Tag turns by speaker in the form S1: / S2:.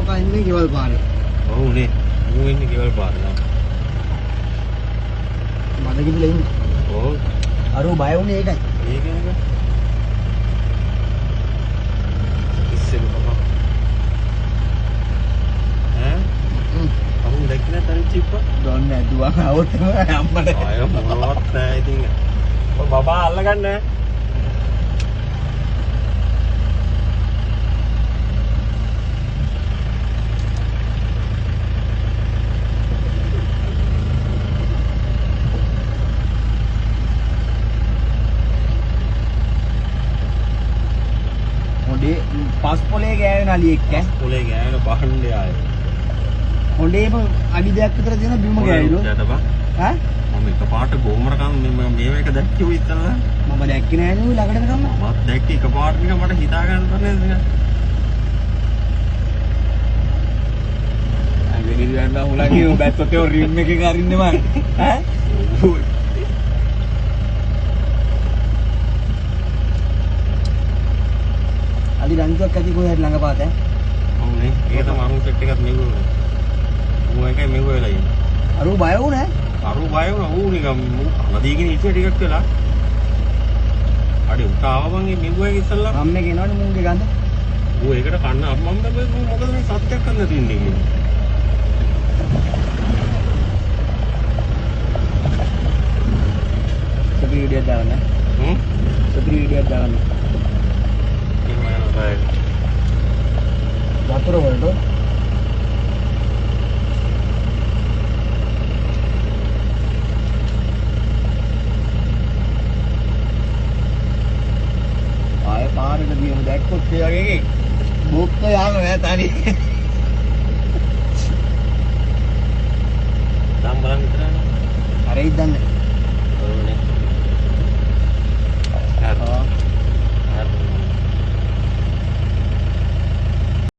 S1: කකා ඉන්නේ ගෙවල් පාරේ.
S2: ඔව් නේ. ඌ ඉන්නේ ගෙවල් පාරේ.
S1: මද කිව්ලා ඉන්නේ.
S2: ඔව්.
S1: අර බය වුණේ ඒකයි.
S2: ඒකේක. ඉස්සෙල් කකා. ඈ? අහුන් දැක්කේ නැත්නම් චිප්ප?
S1: දොන්නේ නැතුවා આવොත් අම්මට.
S2: අය මොනවත් නැහැ ඉතින්. ඔය බබා අල්ලගන්න.
S1: පස් පොලේ ගෑවෙන අලියෙක් ඈ.
S2: පොලේ ගෑවෙන බහණ්ඩේ ආයේ.
S1: හොඬේම අඩි දෙකක් විතර දෙන බිම ගෑවිලු. ඈ?
S2: මම එකපාරට ගෝමරකම් මේ මේක දැක්කේ ඔය ඉතලා.
S1: මම දැක්කේ නෑ නේ ළඟට ගම.
S2: මම දැක්කේ එකපාරට නිකන් මට හිතා ගන්න බැහැ නේද?
S1: අයියෝ ගන්න හුලගේ බැස්සතේ රිම් එකකින් අරින්නේ මං. ඈ? අලි රංජුවක් ඇති කොහෙද ළඟ පාත ඈ?
S2: ඔව් නේ. ඒක තමයි අරුන් සෙට් එකක් මෙවුනේ. ඌ එකයි මෙවුව වෙලා ඉන්නේ.
S1: අරු බය වුණා ඈ?
S2: අරු බය වුණා. ඌ නිකන් නදීගෙන ඉච්ච ටිකක් වෙලා. අඩේ උට ආවමන් මේ මෙවුවගේ ඉස්සල්ලා.
S1: අම්මේ කියනවනේ මුංගේ ගඳ.
S2: ඌ ඒකට කන්න මම මොකද මේ සත්‍යක් කරන්න තියන්නේ කියන්නේ.
S1: සපි වීඩියෝ දාන්න. සපි වීඩියෝ දාන්න. වතුර වලට ආය පාරට ගියම දැක්කොත් ඒ වගේ එකේ බොක්ක යනවා නෑ තනි.
S2: දැන් බලන්න විතරනේ.
S1: හරියි දන්නේ.